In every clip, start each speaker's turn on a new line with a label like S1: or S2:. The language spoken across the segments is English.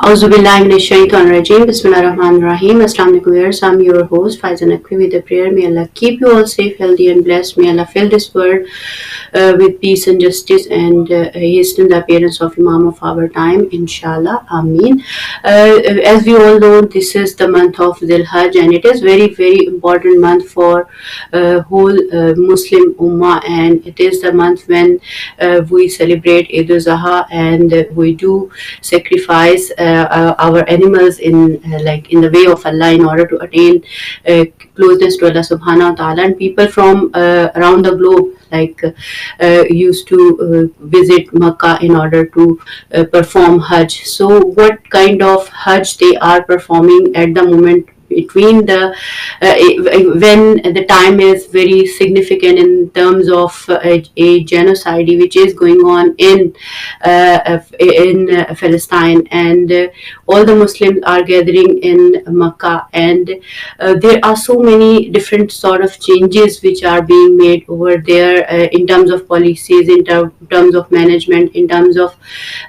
S1: Auzubillahiminashaitanirrajim. Bismillahirrahmanirrahim. Islamic viewers, I'm your host FAIZA NAQVI with a prayer. May Allah keep you all safe, healthy and blessed. May Allah fill this world with peace and justice and hasten the appearance of Imam of our time, inshallah. Ameen. As we all know, this is the month of Hajj, and it is very important month for whole Muslim Ummah, and it is the month when we celebrate Eid al-Zuha, and we do sacrifice our animals in the way of Allah in order to attain closeness to Allah subhanahu wa ta'ala. And people from around the globe used to visit Makkah in order to perform Hajj. So what kind of Hajj they are performing at the moment between the when the time is very significant in terms of a genocide which is going on in Palestine, and all the Muslims are gathering in Makkah, and there are so many different sort of changes which are being made over there in terms of policies, in terms of management, in terms of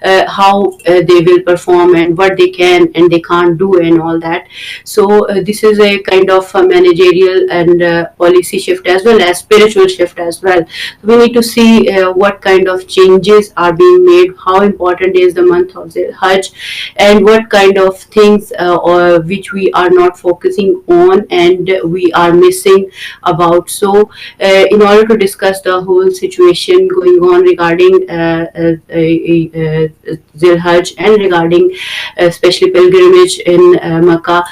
S1: how they will perform and what they can and they can't do and all that. So this is a kind of a managerial and policy shift as well as spiritual shift as well. We need to see what kind of changes are being made, how important is the month of the Hajj, and what kind of things or which we are not focusing on and we are missing about. So in order to discuss the whole situation going on regarding Zil Hajj and regarding especially pilgrimage in Makkah,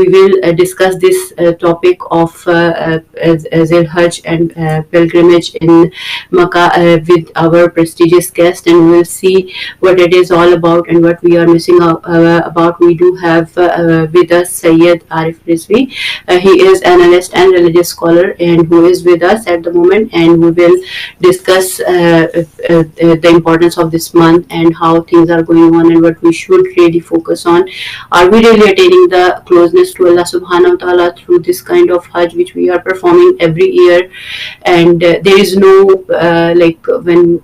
S1: we will discuss this topic of Zil Hajj and pilgrimage in Makkah with our prestigious guest, and we will see what it is all about and what we are missing about. We do have with us Sayyid Arif Rizvi. He is an analyst and religious scholar and who is with us at the moment, and we will discuss the importance of this month and how things are going on and what we should really focus on. Are we really attaining the closeness to Allah subhanahu wa ta'ala through this kind of Hajj which we are performing every year? And there is no when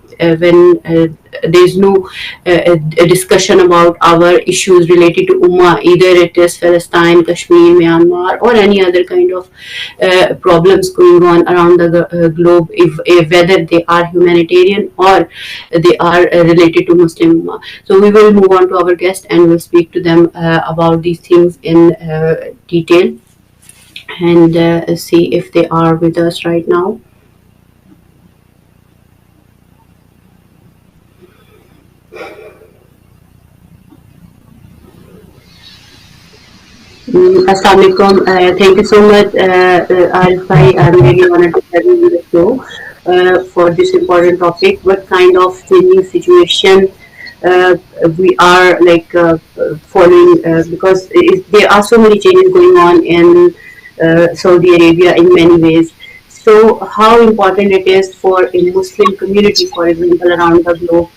S1: there is no a discussion about our issues related to Ummah, either it is Palestine, Kashmir, Myanmar, or any other kind of problems going on around the globe, if whether they are humanitarian or they are related to Muslim Ummah. So we will move on to our guest and we'll speak to them about these things in detail and see if they are with us right now. Assalamualaikum. Thank you so much, Arif bhai. I'm really honored to have you on the show for this important topic. What kind of changing situation we are following, because there are so many changes going on in Saudi Arabia in many ways. So how important it is for a Muslim community, for example, around the globe,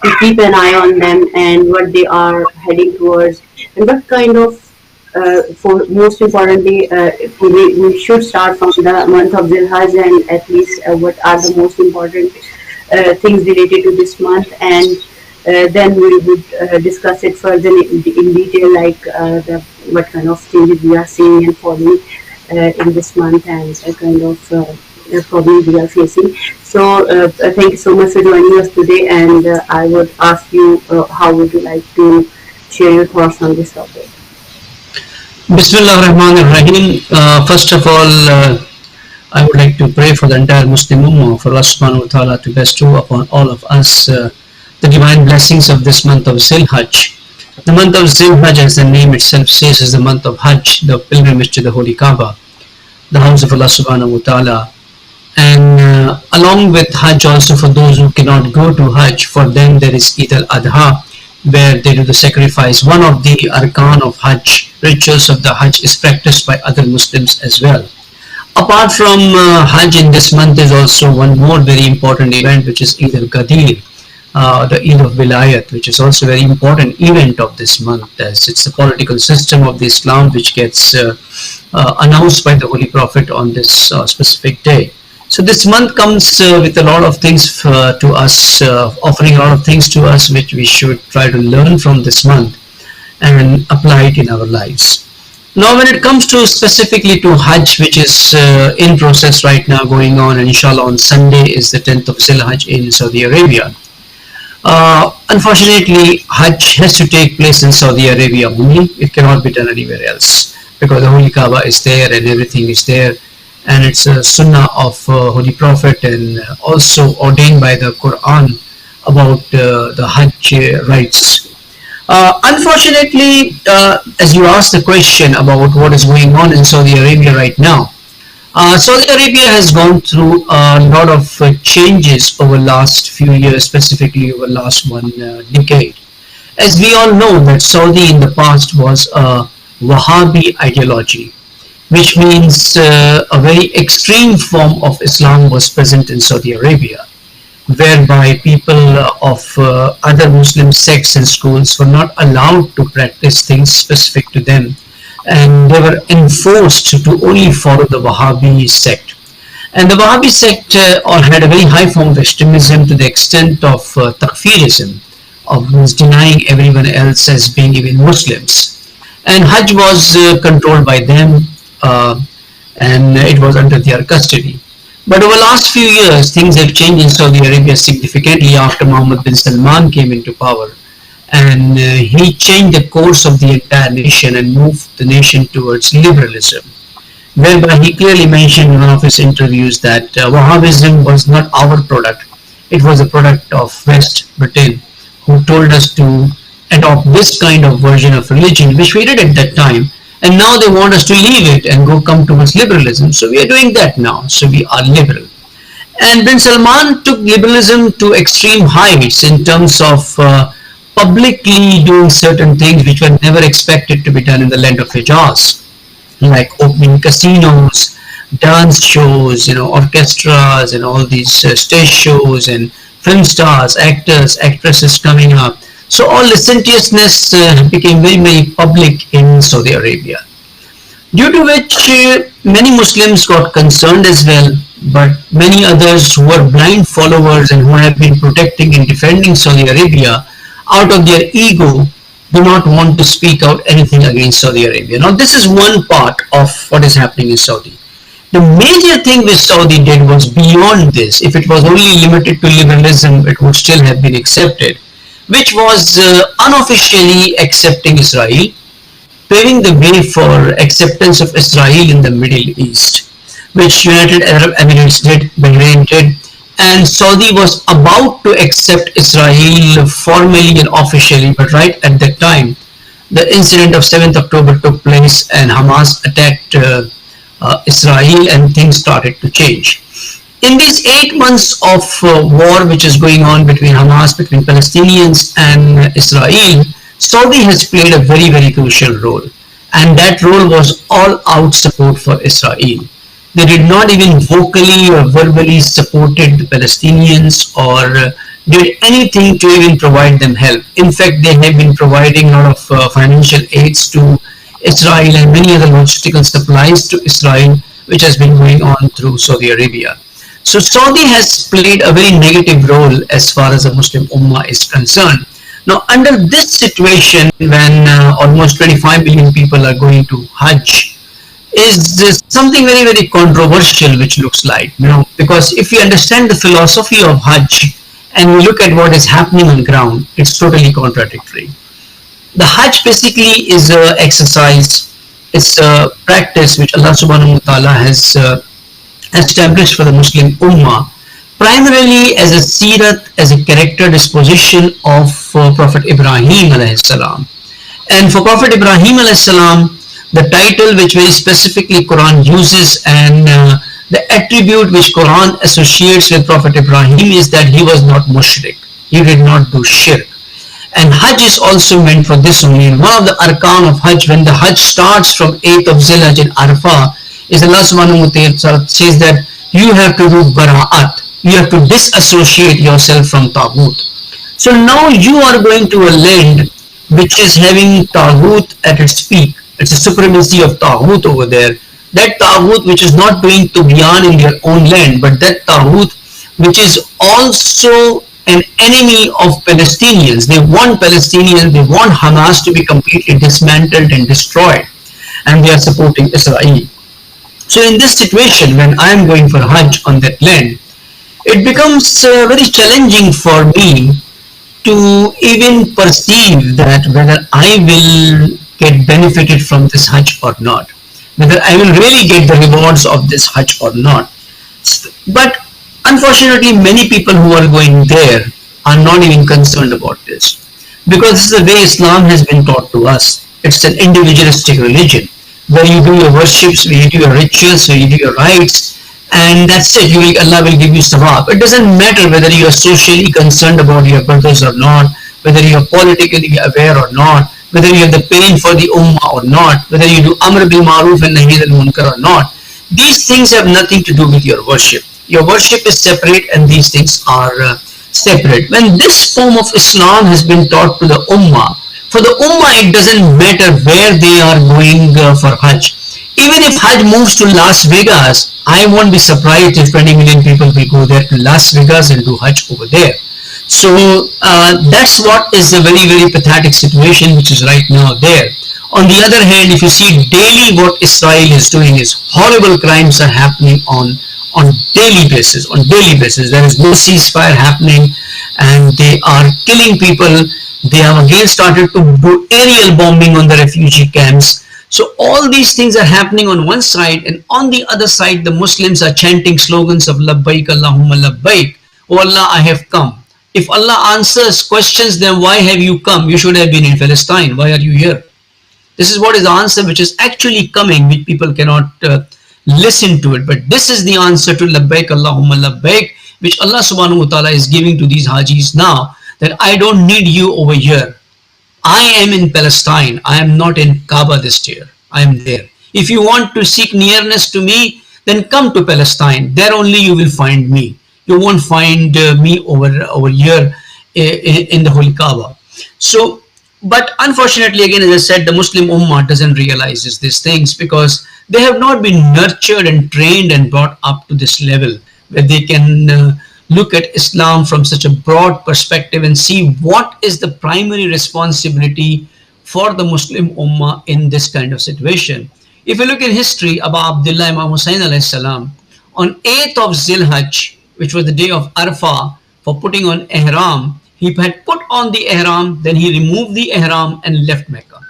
S1: to keep an eye on them and what they are heading towards, and what kind of for most importantly, we should start from the month of Zil Hajj, and at least what are the most important things related to this month, and then we would discuss it further in detail, what kind of changes we are seeing and following in this month and kind of problems we are facing. So thank you so much for joining us today, and I would ask you how would you like to share your thoughts on this topic?
S2: Bismillah ar-Rahman ar-Rahim. First of all, I would like to pray for the entire Muslim Ummah, for Allah subhanahu wa ta'ala to bestow upon all of us the divine blessings of this month of Zil Hajj. The month of Zil Hajj, as the name itself says, is the month of Hajj, the pilgrimage to the Holy Kaaba, the house of Allah subhanahu wa ta'ala. And along with Hajj, also for those who cannot go to Hajj, for them there is Eid al-Adha, where they do the sacrifice. One of the arkan of Hajj, rituals of the Hajj, is practiced by other Muslims as well. Apart from Hajj, in this month is also one more very important event, which is Eid al-Qadir, the Eid of Wilayat, which is also a very important event of this month, as it's the political system of the Islam which gets announced by the Holy Prophet on this specific day. So this month comes with a lot of things to us, offering a lot of things to us which we should try to learn from this month. and apply it in our lives. Now, when it comes to specifically to Hajj, which is in process right now, going on, and inshallah on Sunday is the 10th of Zilhajj in Saudi Arabia. Unfortunately, Hajj has to take place in Saudi Arabia only. It cannot be done anywhere else because the Holy Kaaba is there and everything is there, and it's a sunnah of Holy Prophet and also ordained by the Quran about the Hajj rites. Unfortunately, as you asked the question about what is going on in Saudi Arabia right now, Saudi Arabia has gone through a lot of changes over last few years, specifically over last one decade. As we all know that Saudi in the past was a Wahhabi ideology, which means a very extreme form of Islam was present in Saudi Arabia, whereby people of other Muslim sects and schools were not allowed to practice things specific to them, and they were enforced to only follow the Wahhabi sect. And the Wahhabi sect had a very high form of extremism to the extent of takfirism, of denying everyone else as being even Muslims. And Hajj was controlled by them, and it was under their custody. But over the last few years, things have changed in Saudi Arabia significantly after Mohammed bin Salman came into power. And he changed the course of the entire nation and moved the nation towards liberalism, whereby he clearly mentioned in one of his interviews that Wahhabism was not our product, it was a product of West Britain, who told us to adopt this kind of version of religion, which we did at that time, and now they want us to leave it and go come towards liberalism. So we are doing that now, so we are liberal. And bin Salman took liberalism to extreme heights in terms of publicly doing certain things which were never expected to be done in the land of Hijaz, like opening casinos, dance shows, orchestras, and all these stage shows, and film stars, actors, actresses coming up. So all licentiousness became very, very public in Saudi Arabia, due to which many Muslims got concerned as well, but many others who were blind followers and who have been protecting and defending Saudi Arabia out of their ego do not want to speak out anything against Saudi Arabia. Now this is one part of what is happening in Saudi. The major thing which Saudi did was beyond this. If it was only limited to liberalism, it would still have been accepted, which was unofficially accepting Israel, paving the way for acceptance of Israel in the Middle East, which United Arab Emirates did, Bahrain did, and Saudi was about to accept Israel formally and officially, but right at that time, the incident of 7th October took place and Hamas attacked Israel, and things started to change. In these 8 months of war which is going on between Hamas, between Palestinians and Israel, Saudi has played a very, very crucial role, and that role was all out support for Israel. They did not even vocally or verbally supported the Palestinians or did anything to even provide them help. In fact, they have been providing a lot of financial aids to Israel and many other logistical supplies to Israel, which has been going on through Saudi Arabia. So Saudi has played a very negative role as far as the Muslim Ummah is concerned. Now, under this situation, when almost 25 million people are going to Hajj, is something very, very controversial, which looks like, because if you understand the philosophy of Hajj and we look at what is happening on ground, it's totally contradictory. The Hajj basically is an exercise, it's a practice which Allah subhanahu wa ta'ala has established for the Muslim Ummah, primarily as a seerat, as a character disposition of Prophet Ibrahim alayhi salam. And for Prophet Ibrahim alayhi salam, the title which very specifically Quran uses and the attribute which Quran associates with Prophet Ibrahim is that he was not mushrik, he did not do shirk. And Hajj is also meant for this only. And one of the arkan of Hajj, when the Hajj starts from 8th of Zilhajj in Arafah, is Allah subhanahu wa ta'ala says that you have to do bara'at, you have to disassociate yourself from Taghut. So now you are going to a land which is having Taghut at its peak. It's a supremacy of Taghut over there. That Taghut which is not doing Tughyan in their own land, but that Taghut which is also an enemy of Palestinians. They want Palestinians, they want Hamas to be completely dismantled and destroyed, and they are supporting Israel. So in this situation, when I am going for Hajj on that land, it becomes very challenging for me to even perceive that whether I will get benefited from this Hajj or not, whether I will really get the rewards of this Hajj or not. But unfortunately, many people who are going there are not even concerned about this, because this is the way Islam has been taught to us. It's an individualistic religion where you do your worships, where you do your rituals, where you do your rites, and that's it. Allah will give you sawab. It doesn't matter whether you are socially concerned about your brothers or not, whether you are politically aware or not, whether you have the pain for the ummah or not, whether you do amr bil maruf and nahi al munkar or not. These things have nothing to do with your worship. Your worship is separate, and these things are separate. When this form of Islam has been taught to the ummah, for the ummah it doesn't matter where they are going for Hajj. Even if Hajj moves to Las Vegas, I won't be surprised if 20 million people will go there to Las Vegas and do Hajj over there. So that's what is a very, very pathetic situation which is right now there. On the other hand, if you see daily what Israel is doing is horrible crimes are happening on daily basis. On daily basis, there is no ceasefire happening, and they are killing people. They have again started to do aerial bombing on the refugee camps. So all these things are happening on one side, and on the other side, the Muslims are chanting slogans of Labbaik Allahumma Labbaik. Oh Allah, I have come. If Allah answers questions, then why have you come? You should have been in Palestine. Why are you here? This is what is the answer which is actually coming, which people cannot listen to it. But this is the answer to Labbaik Allahumma Labbaik, which Allah subhanahu wa ta'ala is giving to these Hajis now, that I don't need you over here. I am in Palestine. I am not in Kaaba this year. I am there. If you want to seek nearness to me, then come to Palestine. There only you will find me. You won't find me over here in the Holy Kaaba. So, but unfortunately, again, as I said, the Muslim Ummah doesn't realize these things, because they have not been nurtured and trained and brought up to this level where they can look at Islam from such a broad perspective and see what is the primary responsibility for the Muslim Ummah in this kind of situation. If you look in history about Abdullah Imam Hussain alayhi salam, on 8th of Zilhajj, which was the day of Arafah, for putting on ihram, he had put on the ihram, then he removed the ihram and left Mecca.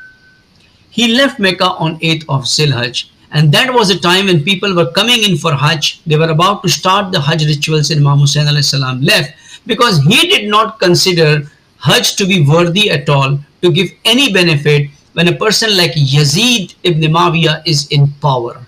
S2: He left Mecca on 8th of Zilhajj, and that was a time when people were coming in for Hajj. They were about to start the Hajj rituals, and Imam Hussain alayhi salam left, because he did not consider Hajj to be worthy at all, to give any benefit when a person like Yazid ibn Muawiyah is in power.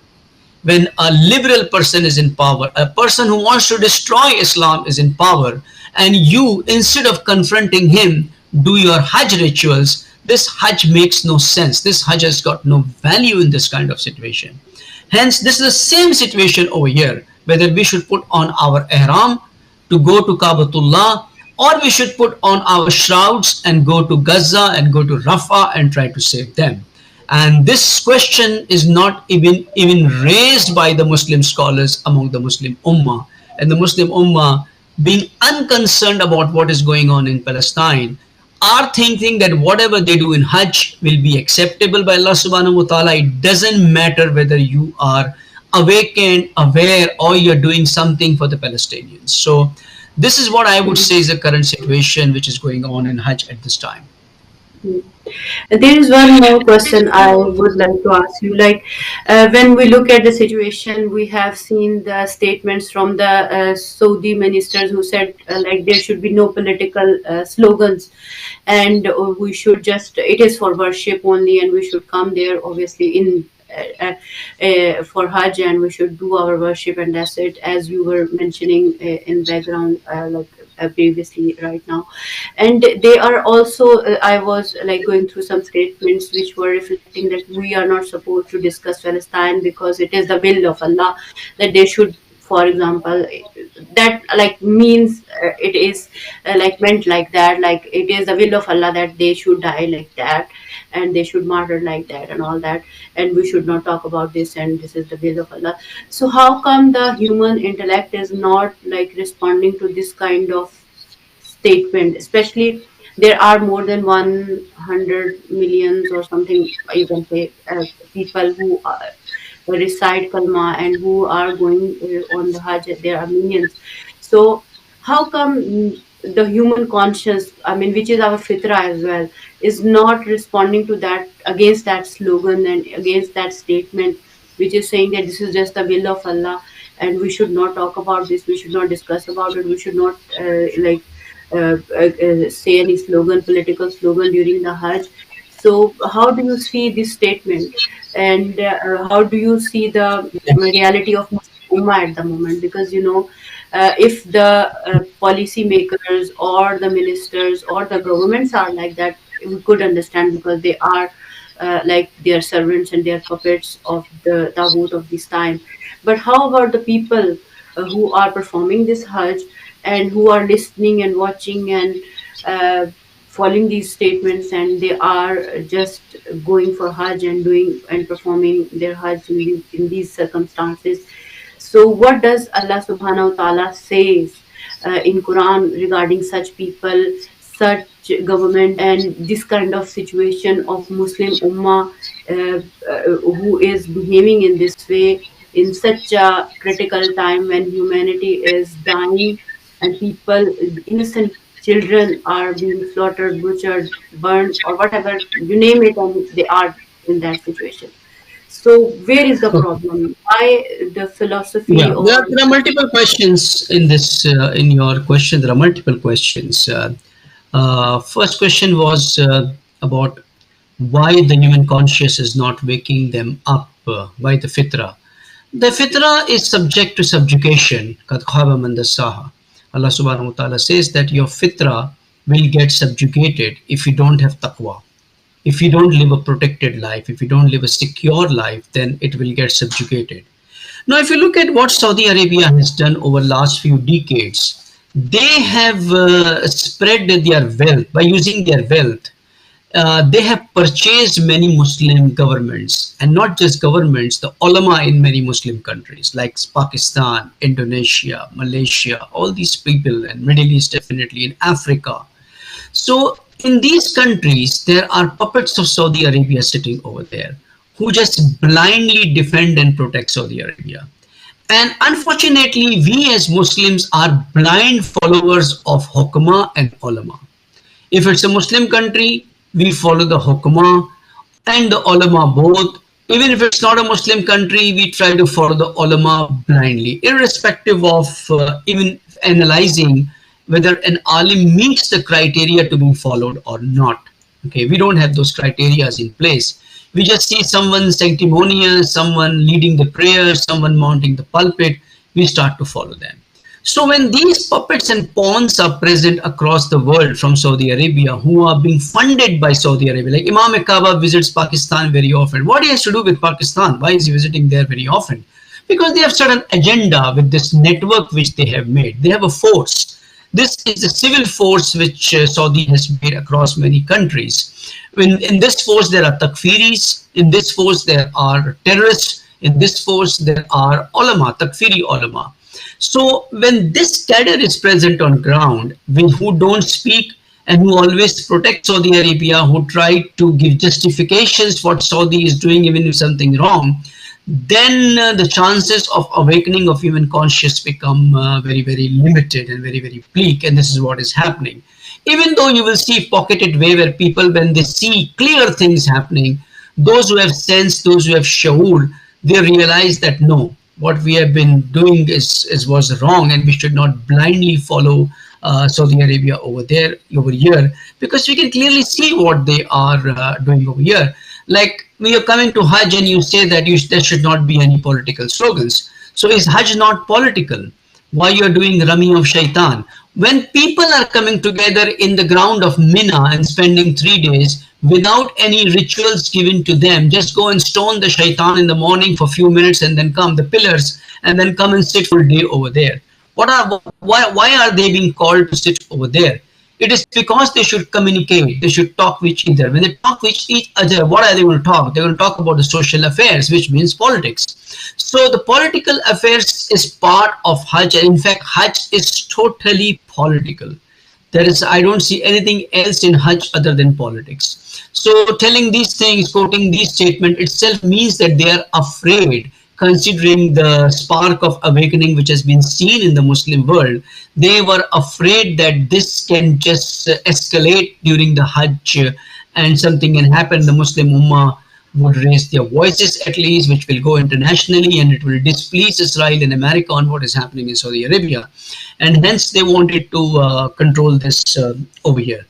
S2: When a liberal person is in power, a person who wants to destroy Islam is in power, and you, instead of confronting him, do your Hajj rituals, this Hajj makes no sense. This Hajj has got no value in this kind of situation. Hence, this is the same situation over here, whether we should put on our ihram to go to Kaabatullah, or we should put on our shrouds and go to Gaza and go to Rafah and try to save them. And this question is not even raised by the Muslim scholars among the Muslim Ummah. And the Muslim Ummah, being unconcerned about what is going on in Palestine, are thinking that whatever they do in Hajj will be acceptable by Allah subhanahu wa ta'ala. It doesn't matter whether you are awakened, aware, or you're doing something for the Palestinians. So this is what I would say is the current situation which is going on in Hajj at this time.
S1: There is one more question I would like to ask you. Like, when we look at the situation, we have seen the statements from the Saudi ministers who said, like, there should be no political slogans, and we should just, it is for worship only, and we should come there, obviously, in for Hajj, and we should do our worship, and that's it, as you were mentioning in background, previously right now. And they are also, I was like going through some statements which were reflecting that we are not supposed to discuss Palestine because it is the will of Allah, that they should, for example, that like means it is like meant like that, like it is the will of Allah that they should die like that, and they should martyr like that and all that, and we should not talk about this, and this is the will of Allah. So how come the human intellect is not like responding to this kind of statement, especially there are more than 100 millions or something, you can say, people who recite kalma and who are going on the Hajj. There are millions. So how come the human conscience, I mean, which is our fitra as well, is not responding to that, against that slogan and against that statement, which is saying that this is just the will of Allah and we should not talk about this, we should not discuss about it, we should not say any slogan, political slogan during the Hajj. So, how do you see this statement, and how do you see the reality of Muslim Ummah at the moment? Because if the policy makers or the ministers or the governments are like that, we could understand because they are like their servants and their puppets of the Taghut of this time. But how about the people who are performing this Hajj and who are listening and watching and uh, following these statements, and they are just going for Hajj and doing and performing their Hajj in these circumstances? So, what does Allah Subhanahu wa Taala says in Quran regarding such people, such government, and this kind of situation of Muslim Ummah who is behaving in this way in such a critical time when humanity is dying and people, innocent children, are being slaughtered, butchered, burned, or whatever you name it, and they are in that situation. So, where is the
S2: Okay.
S1: problem? Why the philosophy
S2: Yeah,
S1: or
S2: there are multiple questions in this in your question. There are multiple questions. First question was about why the human conscious is not waking them up. Why the fitra? The fitra is subject to subjugation. Qad khaba man dassaha. Allah subhanahu wa ta'ala says that your fitra will get subjugated if you don't have taqwa. If you don't live a protected life, if you don't live a secure life, then it will get subjugated. Now, if you look at what Saudi Arabia has done over last few decades, they have spread their wealth by using their wealth. They have purchased many Muslim governments, and not just governments, the ulama in many Muslim countries like Pakistan, Indonesia, Malaysia, all these people, and Middle East, definitely in Africa. So in these countries, there are puppets of Saudi Arabia sitting over there who just blindly defend and protect Saudi Arabia. And unfortunately, we as Muslims are blind followers of Hukma and Ulama. If it's a Muslim country, we follow the Hukma and the Ulama both. Even if it's not a Muslim country, we try to follow the Ulama blindly, irrespective of even analyzing whether an alim meets the criteria to be followed or not. Okay, we don't have those criteria in place. We just see someone sanctimonious, someone leading the prayers, someone mounting the pulpit, we start to follow them. So when these puppets and pawns are present across the world from Saudi Arabia, who are being funded by Saudi Arabia, like Imam Kaaba visits Pakistan very often. What he has to do with Pakistan? Why is he visiting there very often? Because they have certain agenda with this network which they have made. They have a force. This is a civil force which Saudi has made across many countries. In this force there are takfiris, in this force there are terrorists, in this force there are ulama, takfiri ulama. So when this cadre is present on ground, who don't speak and who always protect Saudi Arabia, who try to give justifications for what Saudi is doing even if something wrong, then the chances of awakening of human conscious become very, very limited and very, very bleak. And this is what is happening. Even though you will see pocketed way where people, when they see clear things happening, those who have sense, those who have shaur, they realize that no, what we have been doing is was wrong, and we should not blindly follow Saudi Arabia over here, because we can clearly see what they are doing over here. Like when you're coming to Hajj and you say that there should not be any political slogans. So is Hajj not political? Why you're doing Rami of Shaitan? When people are coming together in the ground of Mina and spending 3 days without any rituals given to them, just go and stone the Shaitan in the morning for a few minutes and then come the pillars and then come and sit full day over there. Why are they being called to sit over there? It is because they should communicate, they should talk with each other. When they talk with each other, what are they going to talk? They're going to talk about the social affairs, which means politics. So the political affairs is part of Hajj. In fact, Hajj is totally political. There is, I don't see anything else in Hajj other than politics. So telling these things, quoting these statements itself means that they are afraid, considering the spark of awakening which has been seen in the Muslim world. They were afraid that this can just escalate during the Hajj, and something can happen. The Muslim Ummah would raise their voices at least, which will go internationally, and it will displease Israel and America on what is happening in Saudi Arabia. And hence they wanted to control this over here.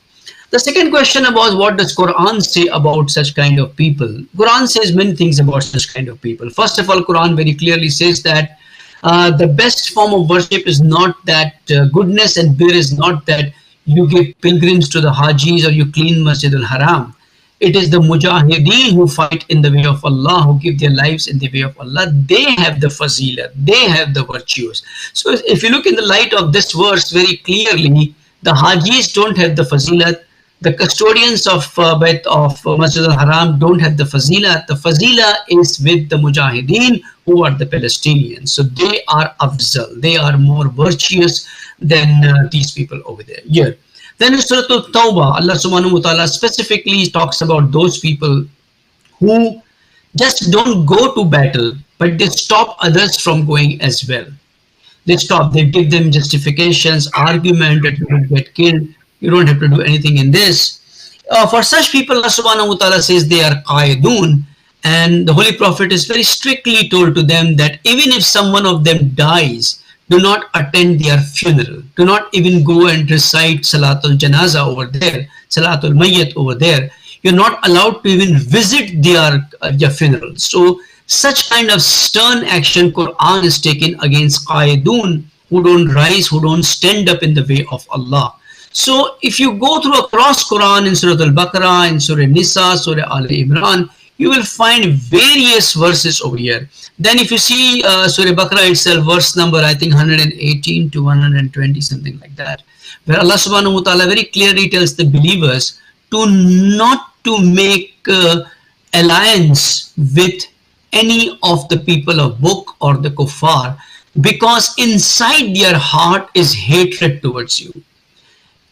S2: The second question about what does Quran say about such kind of people. Quran says many things about such kind of people. First of all, Quran very clearly says that the best form of worship is not that goodness and bir is not that you give pilgrims to the Hajis or you clean Masjid al-Haram. It is the mujahideen who fight in the way of Allah, who give their lives in the way of Allah. They have the fazila, they have the virtues. So if you look in the light of this verse very clearly, the Hajis don't have the fazilat. The custodians of Masjid al-Haram don't have the fazila. The fazila is with the mujahideen, who are the Palestinians. So they are afzal. They are more virtuous than these people over there. Yeah. Then in Surah Al-Tawbah, Allah subhanahu wa ta'ala specifically talks about those people who just don't go to battle, but they stop others from going as well. They stop, they give them justifications, argument that you will get killed, you don't have to do anything in this. For such people, Allah subhanahu wa ta'ala says they are qaidun, and the Holy Prophet is very strictly told to them that even if someone of them dies, do not attend their funeral. Do not even go and recite Salatul Janaza over there, Salatul Mayyat over there. You're not allowed to even visit their funeral. So such kind of stern action Quran is taken against qaidun, who don't rise, who don't stand up in the way of Allah. So if you go through across Quran in Surah Al-Baqarah, in Surah Nisa, Surah Al-Imran, you will find various verses over here. Then if you see Surah Baqarah itself, verse number I think 118 to 120, something like that, where Allah subhanahu wa ta'ala very clearly tells the believers to not to make alliance with any of the people of book or the kuffar, because inside their heart is hatred towards you.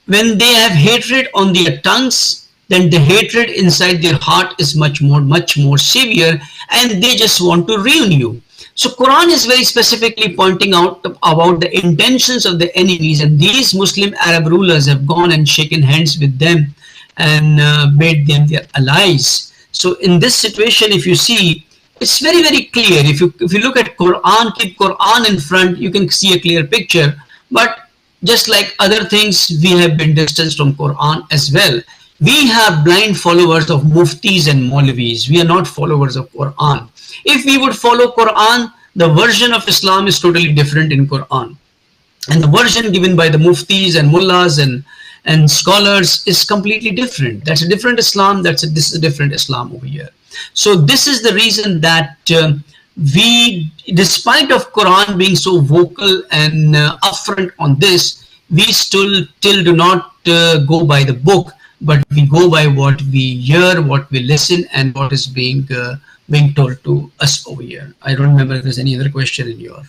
S2: When they have hatred on their tongues, then the hatred inside their heart is much more severe, and they just want to ruin you. So Quran is very specifically pointing out about the intentions of the enemies, and these Muslim Arab rulers have gone and shaken hands with them and made them their allies. So in this situation, if you see, it's very, very clear. If you look at Quran, keep Quran in front, you can see a clear picture. But just like other things, we have been distanced from Quran as well. We have blind followers of muftis and maulvis. We are not followers of Quran. If we would follow Quran, the version of Islam is totally different in Quran. And the version given by the muftis and mullahs and scholars is completely different. That's a different Islam. This is a different Islam over here. So this is the reason that we, despite of Quran being so vocal and upfront on this, we still do not go by the book, but we go by what we hear, what we listen, and what is being told to us over here. I don't remember if there's any other question in your.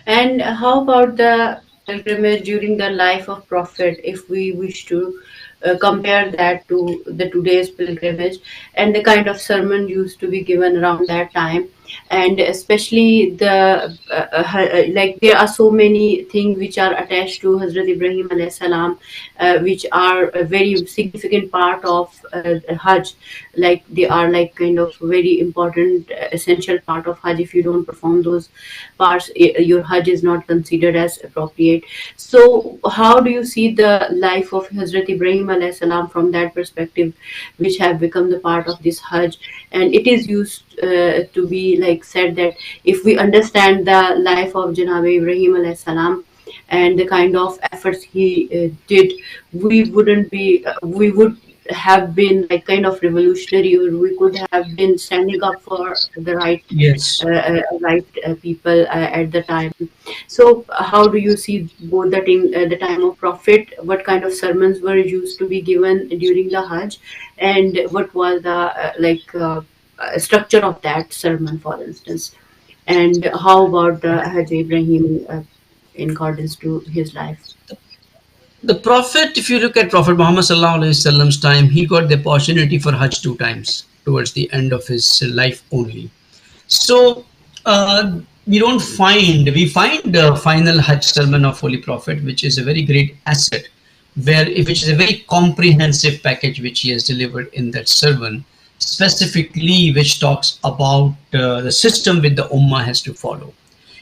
S1: And how about the pilgrimage during the life of Prophet, if we wish to compare that to the today's pilgrimage and the kind of sermon used to be given around that time, and especially the like there are so many things which are attached to Hazrat Ibrahim alayhi salam, which are a very significant part of Hajj. Like they are like kind of very important essential part of Hajj. If you don't perform those parts, your Hajj is not considered as appropriate. So how do you see the life of Hazrat Ibrahim alayhi salam from that perspective, which have become the part of this Hajj? And it is used to be like said that if we understand the life of Janab Ibrahim alayhi salam and the kind of efforts he did, we would have been like kind of revolutionary, or we could have been standing up for the
S2: Yes.
S1: people at the time. So how do you see both the time of Prophet, what kind of sermons were used to be given during the Hajj, and what was the structure of that sermon, for instance, and how about the Hajj Ibrahim in accordance to his life?
S2: The Prophet, if you look at Prophet Muhammad Sallallahu Alaihi Wasallam's time, he got the opportunity for Hajj 2 times towards the end of his life only. So we find the final Hajj sermon of Holy Prophet, which is a very great asset, which is a very comprehensive package which he has delivered in that sermon, specifically which talks about the system which the Ummah has to follow.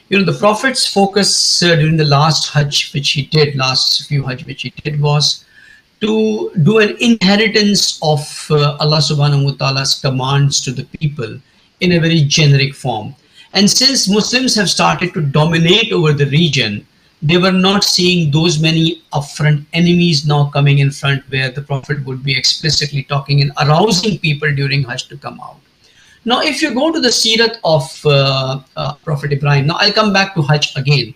S2: The Prophet's focus during the last Hajj which he did, last few Hajj which he did, was to do an inheritance of Allah subhanahu wa ta'ala's commands to the people in a very generic form. And since Muslims have started to dominate over the region, they were not seeing those many upfront enemies now coming in front, where the Prophet would be explicitly talking and arousing people during Hajj to come out. Now, if you go to the Seerat of Prophet Ibrahim, now I'll come back to Hajj again.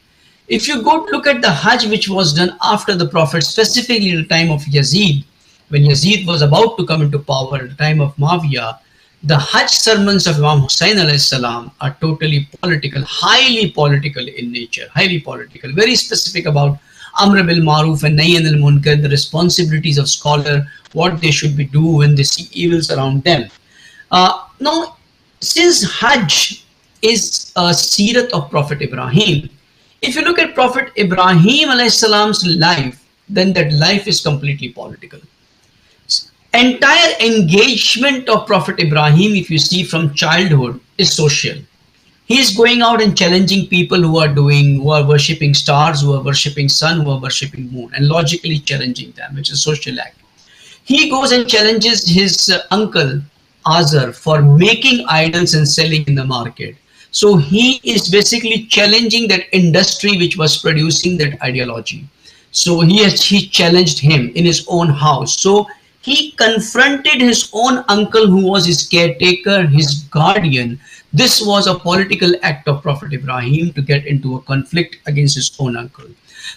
S2: If you go to look at the Hajj which was done after the Prophet, specifically in the time of Yazid, when Yazid was about to come into power, at the time of Muawiyah, the Hajj sermons of Imam Hussain alayhi salam are totally political, highly political in nature, highly political, very specific about Amr bil Maruf and Nahy anil Munkar, the responsibilities of scholar, what they should be do when they see evils around them. Now, since Hajj is a seerat of Prophet Ibrahim, if you look at Prophet Ibrahim alayhi salam's life, then that life is completely political. Entire engagement of Prophet Ibrahim, if you see from childhood, is social. He is going out and challenging people who are worshipping stars, who are worshipping sun, who are worshipping moon, and logically challenging them, which is a social act. He goes and challenges his uncle Azar for making idols and selling in the market. So he is basically challenging that industry which was producing that ideology. So he challenged him in his own house. So he confronted his own uncle, who was his caretaker, his guardian. This was a political act of Prophet Ibrahim to get into a conflict against his own uncle.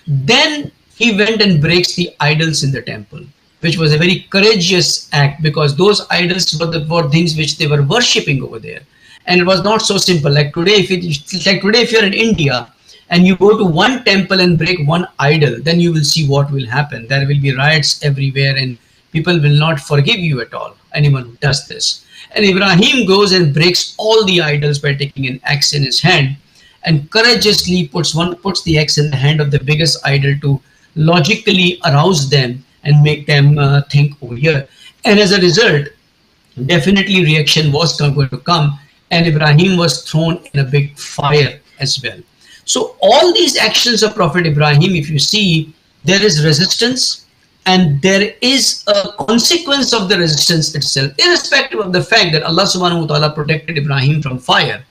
S2: Then he went and breaks the idols in the temple, which was a very courageous act, because those idols were things which they were worshipping over there. And it was not so simple. Like today, if you're in India and you go to one temple and break one idol, then you will see what will happen. There will be riots everywhere and people will not forgive you at all, anyone who does this. And Ibrahim goes and breaks all the idols by taking an axe in his hand, and courageously puts the axe in the hand of the biggest idol to logically arouse them and make them think over here. And as a result, definitely reaction was going to come, and Ibrahim was thrown in a big fire as well. So all these actions of Prophet Ibrahim, if you see, there is resistance, and there is a consequence of the resistance itself, irrespective of the fact that Allah subhanahu wa ta'ala protected Ibrahim from fire.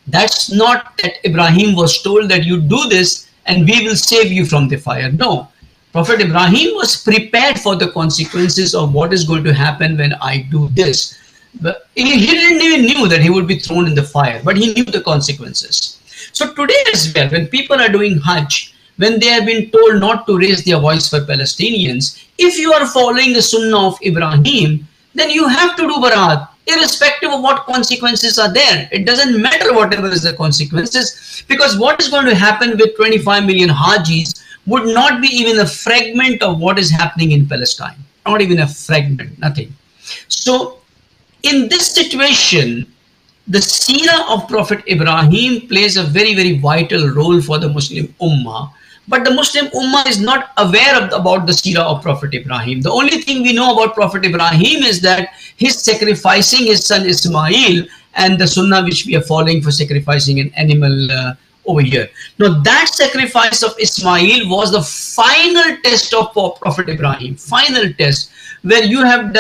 S2: That's not that Ibrahim was told that you do this and we will save you from the fire. No, Prophet Ibrahim was prepared for the consequences of what is going to happen when I do this. But he didn't even knew that he would be thrown in the fire, but he knew the consequences. So today as well, when people are doing Hajj, when they have been told not to raise their voice for Palestinians, if you are following the Sunnah of Ibrahim, then you have to do Baraat, irrespective of what consequences are there. It doesn't matter whatever is the consequences, because what is going to happen with 25 million Hajis would not be even a fragment of what is happening in Palestine. Not even a fragment, nothing. So in this situation, the seerah of Prophet Ibrahim plays a very, very vital role for the Muslim Ummah. But the Muslim Ummah is not aware about the seerah of Prophet Ibrahim. The only thing we know about Prophet Ibrahim is that his sacrificing his son Ismail, and the sunnah which we are following for sacrificing an animal over here. Now that sacrifice of Ismail was the final test of Prophet Ibrahim, final test, where you have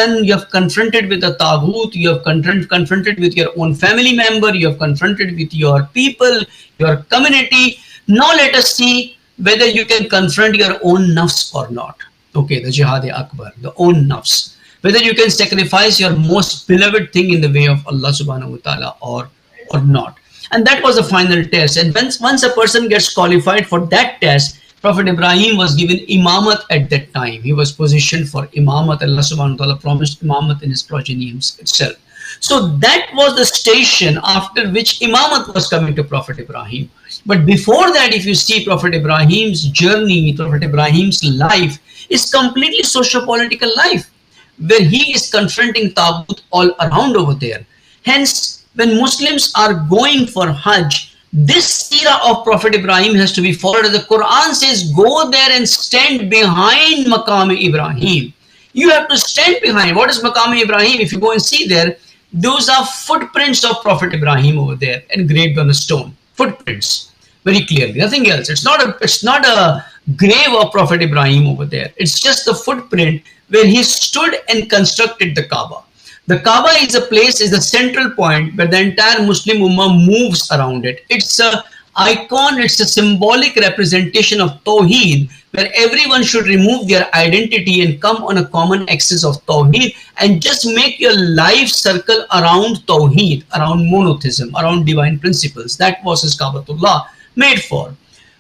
S2: confronted with the Taghut, you have confronted with your own family member, you have confronted with your people, your community. Now let us see whether you can confront your own nafs or not. Okay, the Jihad-e-Akbar, the own nafs. Whether you can sacrifice your most beloved thing in the way of Allah subhanahu wa ta'ala or not. And that was the final test. And once a person gets qualified for that test, Prophet Ibrahim was given imamat at that time. He was positioned for imamat. Allah subhanahu wa ta'ala promised imamat in his progeny itself. So that was the station after which imamat was coming to Prophet Ibrahim. But before that, if you see Prophet Ibrahim's journey, Prophet Ibrahim's life, is completely socio-political life, where he is confronting Taghut all around over there. Hence, when Muslims are going for Hajj, this seerah of Prophet Ibrahim has to be followed. The Quran says, go there and stand behind Maqam Ibrahim. You have to stand behind. What is Maqam Ibrahim? If you go and see there, those are footprints of Prophet Ibrahim over there, engraved on a stone. Footprints, very clearly, nothing else. It's not a grave of Prophet Ibrahim over there. It's just the footprint where he stood and constructed the Kaaba. The Kaaba is a place, is the central point where the entire Muslim Ummah moves around it. It's a icon, it's a symbolic representation of Tawheed, where everyone should remove their identity and come on a common axis of Tawheed and just make your life circle around Tawheed, around monotheism, around divine principles. That was his Kaabatullah made for.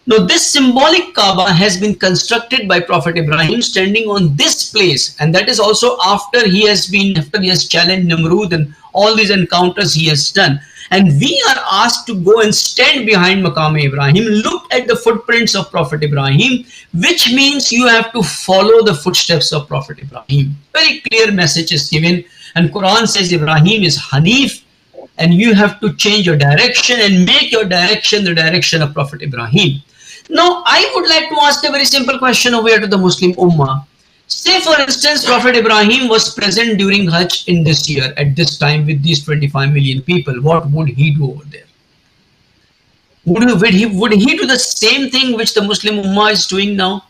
S2: Now, this symbolic Kaaba has been constructed by Prophet Ibrahim standing on this place, and that is also after he has challenged Namrud and all these encounters he has done. And we are asked to go and stand behind Maqam Ibrahim, look at the footprints of Prophet Ibrahim, which means you have to follow the footsteps of Prophet Ibrahim. Very clear message is given, and Quran says Ibrahim is Hanif, and you have to change your direction and make your direction the direction of Prophet Ibrahim. Now, I would like to ask a very simple question over here to the Muslim Ummah. Say, for instance, Prophet Ibrahim was present during Hajj in this year, at this time, with these 25 million people. What would he do over there? Would he do the same thing which the Muslim Ummah is doing now?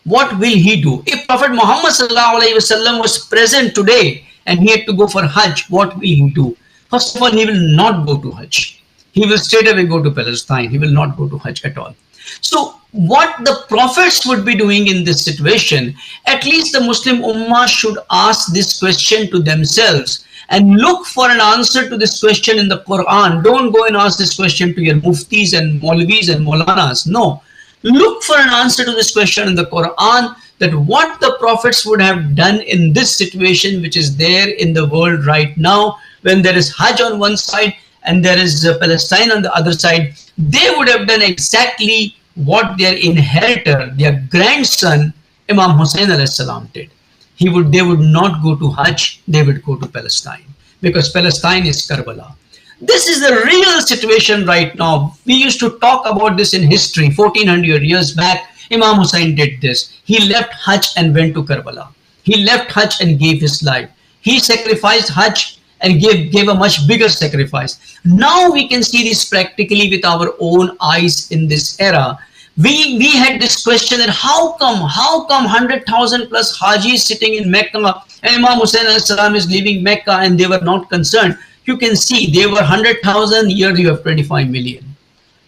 S2: What will he do? If Prophet Muhammad ﷺ was present today and he had to go for Hajj, what will he do? First of all, he will not go to Hajj. He will straight away go to Palestine. He will not go to Hajj at all. So what the prophets would be doing in this situation, at least the Muslim Ummah should ask this question to themselves and look for an answer to this question in the Quran. Don't go and ask this question to your muftis and Maulvis and Maulanas. No. Look for an answer to this question in the Quran, that what the prophets would have done in this situation which is there in the world right now, when there is Hajj on one side and there is Palestine on the other side. They would have done exactly what their inheritor, their grandson, Imam Hussein alayhi salam did. They would not go to Hajj, they would go to Palestine, because Palestine is Karbala. This is the real situation right now. We used to talk about this in history. 1400 years back, Imam Hussein did this. He left Hajj and went to Karbala. He left Hajj and gave his life. He sacrificed Hajj and gave a much bigger sacrifice. Now we can see this practically with our own eyes in this era. We had this question that how come 100,000 plus Hajis sitting in Mecca and Imam Hussein alayhi salam is leaving Mecca and they were not concerned. You can see they were 100,000, here you have 25 million.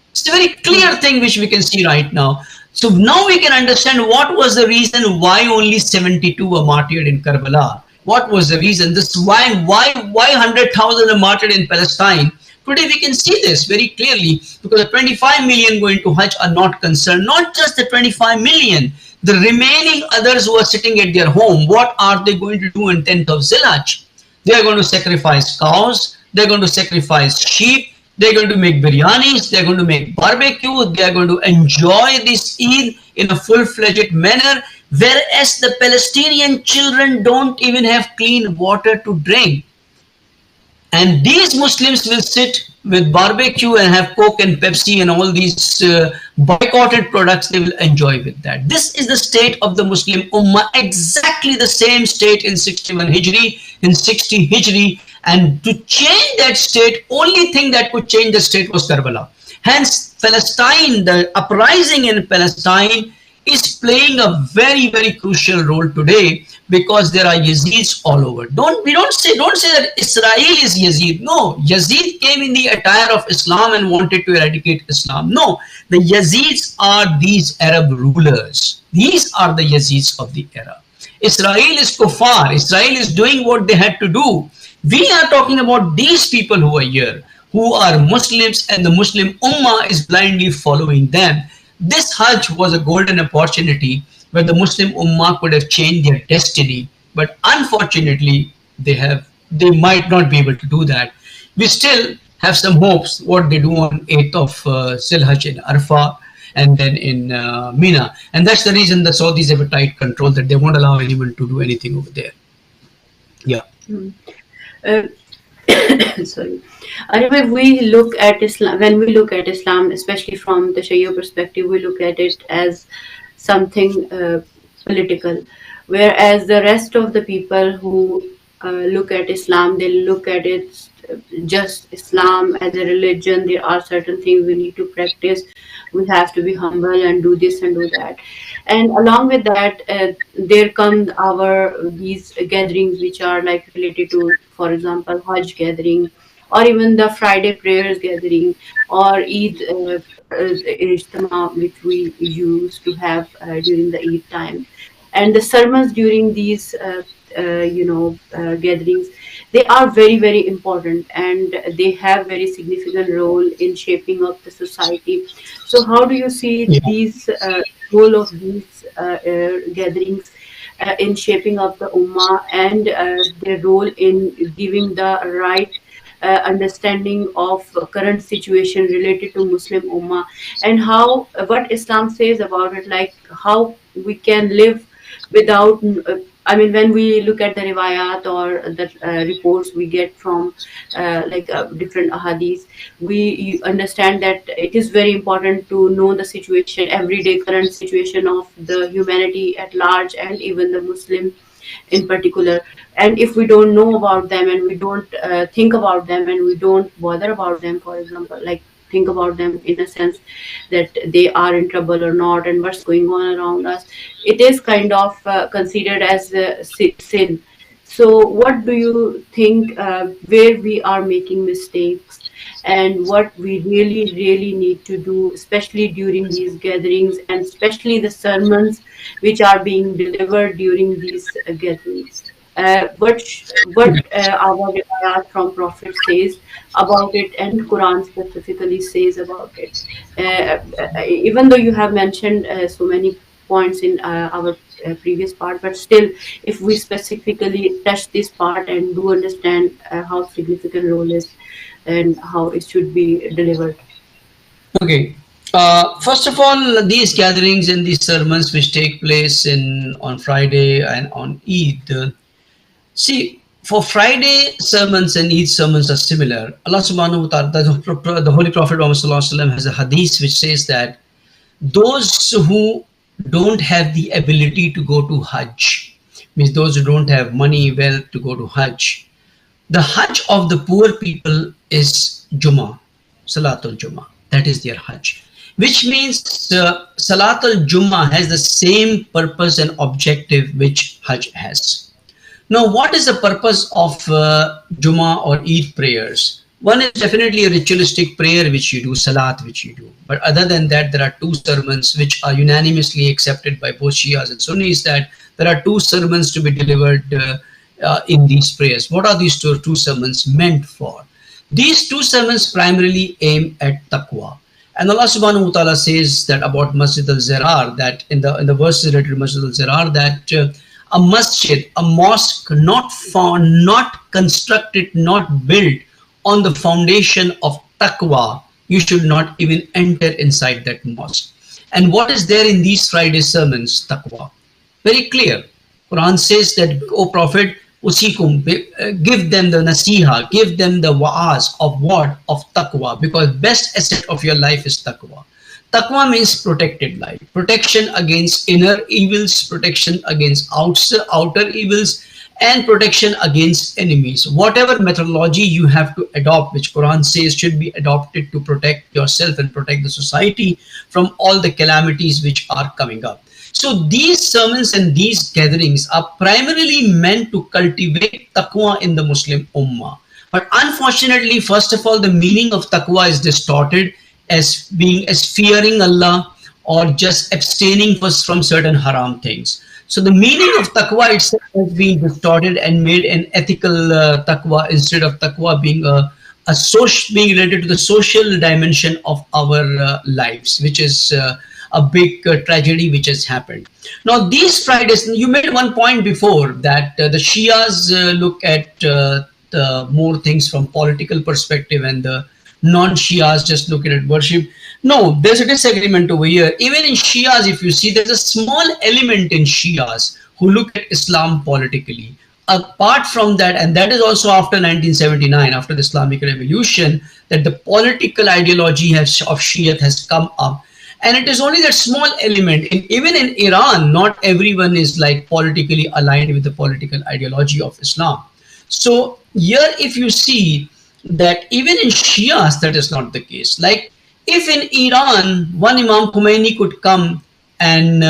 S2: It's a very clear thing which we can see right now. So now we can understand what was the reason why only 72 were martyred in Karbala. What was the reason? This why 100,000 are martyred in Palestine? Today we can see this very clearly, because the 25 million going to Hajj are not concerned. Not just the 25 million, the remaining others who are sitting at their home, what are they going to do in 10th of Zilhaj? They are going to sacrifice cows, they are going to sacrifice sheep, they are going to make biryanis, they are going to make barbecue, they are going to enjoy this Eid in a full-fledged manner, whereas the Palestinian children don't even have clean water to drink. And these Muslims will sit with barbecue and have Coke and Pepsi and all these boycotted products they will enjoy with that. This is the state of the Muslim Ummah, exactly the same state in 61 Hijri, in 60 Hijri. And to change that state, only thing that could change the state was Karbala. Hence, Palestine, the uprising in Palestine is playing a very, very crucial role today, because there are Yazids all over. Don't say that Israel is Yazid. No, Yazid came in the attire of Islam and wanted to eradicate Islam. No, the Yazids are these Arab rulers. These are the Yazids of the era. Israel is kuffar. Israel is doing what they had to do. We are talking about these people who are here, who are Muslims, and the Muslim Ummah is blindly following them. This Hajj was a golden opportunity where the Muslim Ummah could have changed their destiny, but unfortunately they might not be able to do that. We still have some hopes what they do on 8th of Zilhaj in Arafah, and then in Mina. And that's the reason the Saudis have a tight control, that they won't allow anyone to do anything over there. Yeah.
S1: Uh, sorry. Anyway, we look at Islam, when we look at Islam, especially from the Shia perspective, we look at it as something political, whereas the rest of the people who look at Islam, they look at it just Islam as a religion. There are certain things we need to practice. We have to be humble and do this and do that. And along with that, there come our these gatherings which are like related to, for example, Hajj gathering, or even the Friday prayers gathering, or Eid Ijtama, which we used to have during the Eid time, and the sermons during these gatherings. They are very, very important, and they have very significant role in shaping up the society. So how do you see
S2: Yeah.
S1: these role of these gatherings in shaping up the ummah, and their role in giving the right understanding of current situation related to Muslim ummah, and how what Islam says about it, like how we can live without. I mean, when we look at the riwayat or the reports we get from different ahadith, we understand that it is very important to know the situation, everyday current situation of the humanity at large, and even the Muslim in particular. And if we don't know about them, and we don't think about them, and we don't bother about them, for example, like think about them in a sense that they are in trouble or not, and what's going on around us, it is kind of considered as sin. So what do you think, where we are making mistakes, and what we really, really need to do, especially during these gatherings, and especially the sermons which are being delivered during these gatherings? What our riwayat from Prophet says about it, and Quran specifically says about it. Even though you have mentioned so many points in our previous part, but still, if we specifically touch this part and do understand how significant role is and how it should be delivered.
S2: Okay. First of all, these gatherings and these sermons which take place in on Friday and on Eid. See, for Friday sermons and Eid sermons are similar. Allah subhanahu wa ta'ala, the Holy Prophet Muhammad sallallahu alaihi wasallam has a hadith which says that those who don't have the ability to go to Hajj, means those who don't have money, wealth to go to Hajj, the Hajj of the poor people is Jummah, Salatul Jummah. That is their Hajj. Which means Salatul Jummah has the same purpose and objective which Hajj has. Now, what is the purpose of Jummah or Eid prayers? One is definitely a ritualistic prayer which you do, Salat which you do. But other than that, there are two sermons which are unanimously accepted by both Shias and Sunnis, that there are two sermons to be delivered in these prayers. What are these two sermons meant for? These two sermons primarily aim at taqwa. And Allah subhanahu wa ta'ala says that about Masjid al-Zirar, that in the verses related to Masjid al-Zirar, that a masjid, a mosque not found, not constructed, not built on the foundation of taqwa, you should not even enter inside that mosque. And what is there in these Friday sermons? Taqwa. Very clear. Quran says that, O Prophet, usikum, give them the nasiha, give them the wa'az of what? Of taqwa, because best asset of your life is taqwa. Taqwa means protected life, protection against inner evils, protection against outer evils, and protection against enemies. Whatever methodology you have to adopt, which Quran says should be adopted to protect yourself and protect the society from all the calamities which are coming up. So these sermons and these gatherings are primarily meant to cultivate taqwa in the Muslim ummah. But unfortunately, first of all, the meaning of taqwa is distorted as being as fearing Allah or just abstaining from certain haram things. So the meaning of taqwa itself has been distorted and made an ethical taqwa, instead of taqwa being being related to the social dimension of our lives, which is a big tragedy which has happened. Now these Fridays, you made one point before that the Shias look at the more things from political perspective, and the non-Shias just looking at worship. No, there's a disagreement over here. Even in Shias, if you see, there's a small element in Shias who look at Islam politically. Apart from that, and that is also after 1979, after the Islamic Revolution, that the political ideology of Shiite has come up. And it is only that small element. Even in Iran, not everyone is like politically aligned with the political ideology of Islam. So here, if you see that even in Shias, that is not the case. Like if in Iran, one Imam Khomeini could come and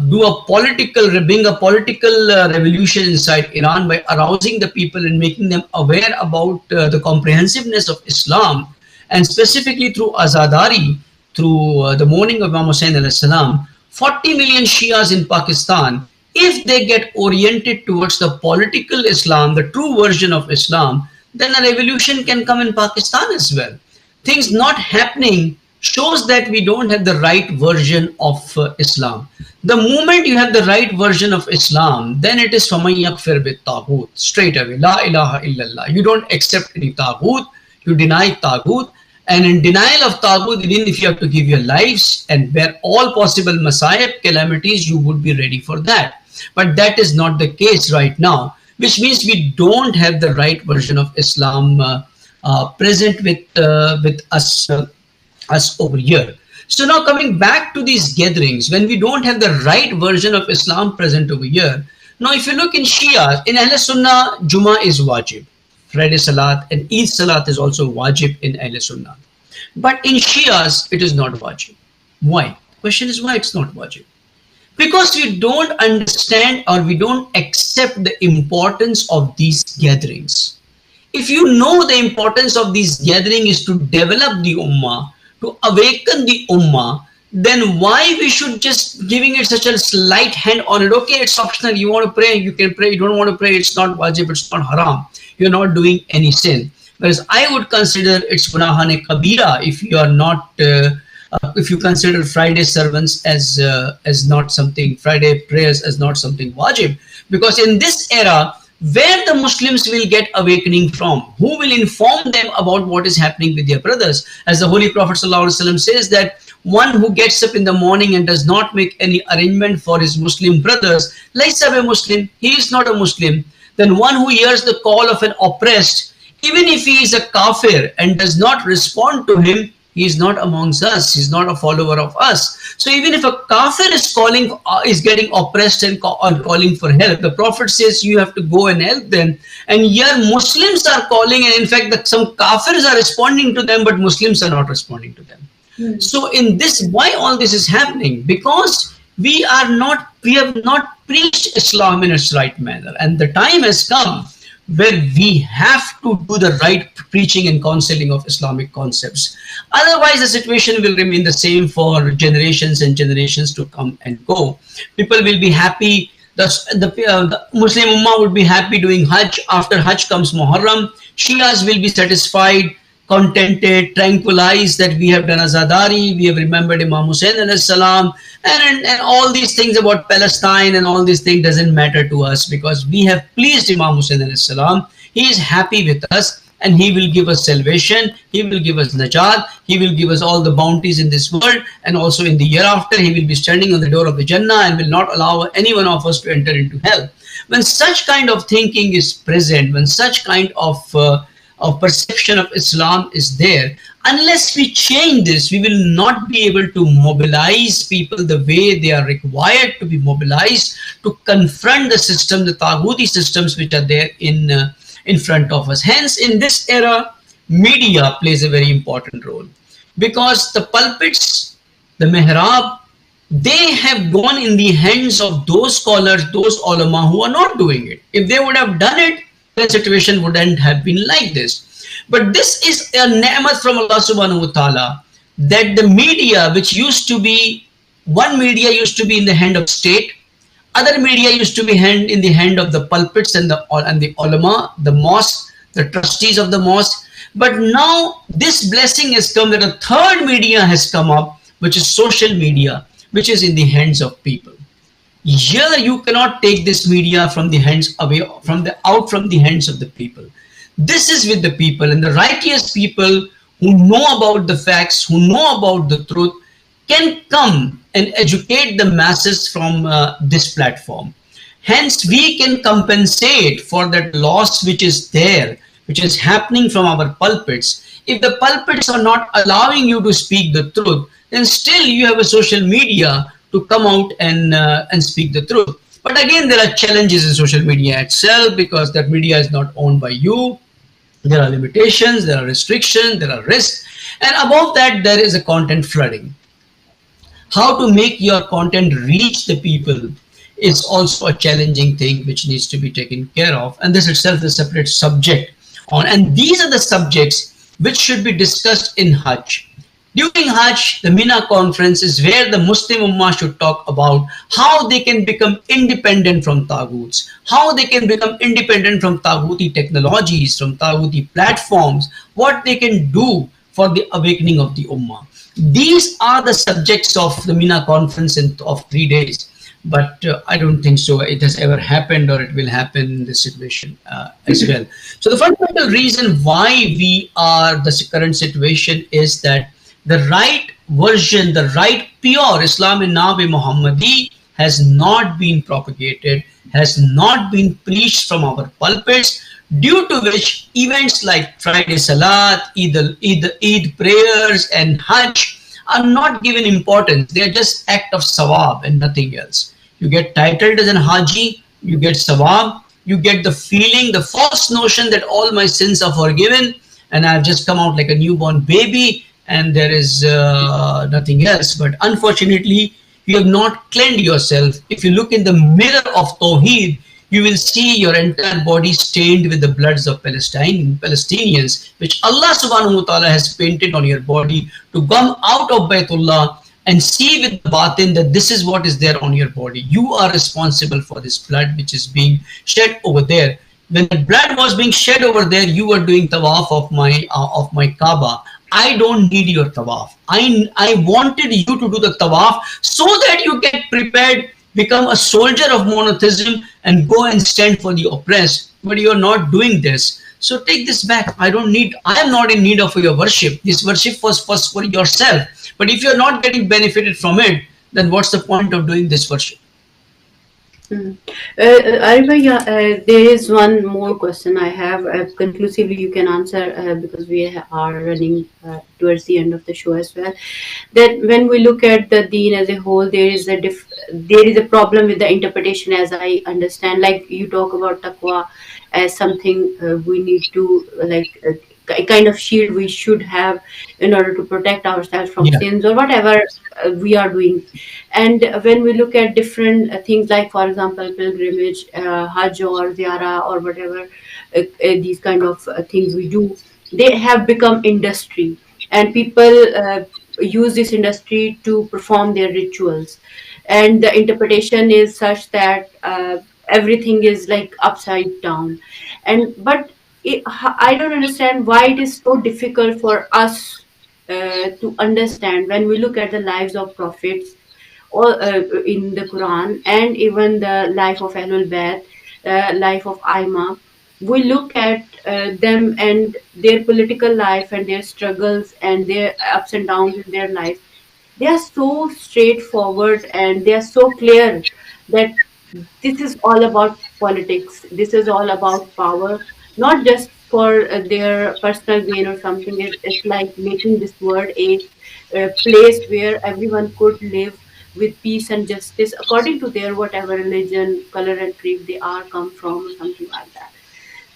S2: bring a political revolution inside Iran by arousing the people and making them aware about the comprehensiveness of Islam, and specifically through Azadari, through the mourning of Imam Hussain alayhi salam, 40 million Shias in Pakistan, if they get oriented towards the political Islam, the true version of Islam, then a revolution can come in Pakistan as well. Things not happening shows that we don't have the right version of Islam. The moment you have the right version of Islam, then it is فَمَنْ يَكْفِرْ بِالطَّاغُوتِ, straight away, La ilaha illallah. You don't accept any taghut, you deny taghut, and in denial of taghut, even if you have to give your lives and bear all possible masayib, calamities, you would be ready for that. But that is not the case right now, which means we don't have the right version of Islam present with us over here. So now coming back to these gatherings, when we don't have the right version of Islam present over here, now if you look in Shia, in Ahl Sunnah, Jummah is wajib, Friday Salat, and Eid Salat is also wajib in Ahl Sunnah. But in Shias, it is not wajib. Why? Question is why it's not wajib. Because we don't understand or we don't accept the importance of these gatherings. If you know the importance of these gatherings is to develop the ummah, to awaken the ummah, then why we should just giving it such a slight hand on it? Okay, it's optional. You want to pray, you can pray. You don't want to pray, it's not wajib, it's not haram. You're not doing any sin. Whereas I would consider it's gunahan kabira if you are not, if you consider Friday servants as not something, Friday prayers as not something wajib. Because in this era, where the Muslims will get awakening from? Who will inform them about what is happening with their brothers? As the Holy Prophet ﷺ says that one who gets up in the morning and does not make any arrangement for his Muslim brothers, laysa bi Muslim, he is not a Muslim. Then one who hears the call of an oppressed, even if he is a kafir and does not respond to him, he is not amongst us. He is not a follower of us. So even if a kafir is calling, is getting oppressed and calling for help, the Prophet says you have to go and help them. And here Muslims are calling, and in fact some kafirs are responding to them, but Muslims are not responding to them. So in this, why all this is happening? Because we have not preached Islam in its right manner, and the time has come where we have to do the right preaching and counseling of Islamic concepts. Otherwise, the situation will remain the same for generations and generations to come and go. People will be happy. The Muslim Ummah would be happy doing Hajj. After Hajj comes Muharram. Shias will be satisfied, contented, tranquilized that we have done Azadari, we have remembered Imam Hussain alayhi salam, and all these things about Palestine and all these things doesn't matter to us, because we have pleased Imam Hussain alayhi salam. He is happy with us, and he will give us salvation, he will give us najat, he will give us all the bounties in this world, and also in the year after he will be standing on the door of the Jannah and will not allow any one of us to enter into hell. When such kind of thinking is present, when such kind of perception of Islam is there, unless we change this, we will not be able to mobilize people the way they are required to be mobilized to confront the system, the Taghuti systems which are there in front of us. Hence, in this era, media plays a very important role, because the pulpits, the mihrab, they have gone in the hands of those scholars, those ulama who are not doing it. If they would have done it, the situation wouldn't have been like this. But this is a ni'mat from Allah subhanahu wa ta'ala, that the media, which used to be, one media used to be in the hand of state, other media used to be in the hand of the pulpits and the ulama, the mosque, the trustees of the mosque. But now this blessing has come that a third media has come up, which is social media, which is in the hands of people. Here you cannot take this media from the hands away, from the hands of the people. This is with the people, and the righteous people who know about the facts, who know about the truth, can come and educate the masses from this platform. Hence, we can compensate for that loss which is there, which is happening from our pulpits. If the pulpits are not allowing you to speak the truth, then still you have a social media to come out and speak the truth. But again, there are challenges in social media itself, because that media is not owned by you. There are limitations, there are restrictions, there are risks, and above that, there is a content flooding. How to make your content reach the people is also a challenging thing which needs to be taken care of, and this itself is a separate subject on. And these are the subjects which should be discussed in Hajj. During Hajj, the Mina conference is where the Muslim Ummah should talk about how they can become independent from Taghuts, how they can become independent from Taghuti technologies, from Taghuti platforms, what they can do for the awakening of the Ummah. These are the subjects of the Mina conference of 3 days. But I don't think so. It has ever happened, or it will happen in this situation as well. So the fundamental reason why we are the current situation is that the right version, the right pure Islam in Nabi Muhammadi has not been propagated, has not been preached from our pulpits, due to which events like Friday Salat, Eid prayers, and Hajj are not given importance. They are just act of sawab and nothing else. You get titled as an Haji, you get sawab, you get the feeling, the false notion that all my sins are forgiven and I've just come out like a newborn baby, and there is nothing else. But unfortunately, you have not cleansed yourself. If you look in the mirror of Tawheed, you will see your entire body stained with the bloods of Palestinians, which Allah subhanahu wa ta'ala has painted on your body to come out of Baytullah and see with the batin that this is what is there on your body. You are responsible for this blood which is being shed over there. When the blood was being shed over there, you were doing tawaf of my Kaaba. I don't need your tawaf. I wanted you to do the tawaf so that you get prepared, become a soldier of monotheism, and go and stand for the oppressed. But you are not doing this. So take this back. I am not in need of your worship. This worship was first for yourself. But if you're not getting benefited from it, then what's the point of doing this worship?
S1: Arifa, yeah, there is one more question I have. Conclusively, you can answer because we are running towards the end of the show as well. That when we look at the Deen as a whole, there is a problem with the interpretation, as I understand. Like you talk about taqwa as something we need to a kind of shield we should have in order to protect ourselves from
S2: Yeah.
S1: sins or whatever we are doing. And when we look at different things like, for example, pilgrimage, Hajj or Ziyara or whatever, these kind of things we do, they have become industry, and people use this industry to perform their rituals. And the interpretation is such that everything is like upside down. And but I don't understand why it is so difficult for us to understand when we look at the lives of prophets or in the Quran, and even the life of Ahlul Bayt, life of Aima. We look at them and their political life and their struggles and their ups and downs in their life. They are so straightforward and they are so clear that this is all about politics. This is all about power, not just for their personal gain or something. It's like making this world a place where everyone could live with peace and justice according to their whatever religion, color, and creed they are come from, or something like that.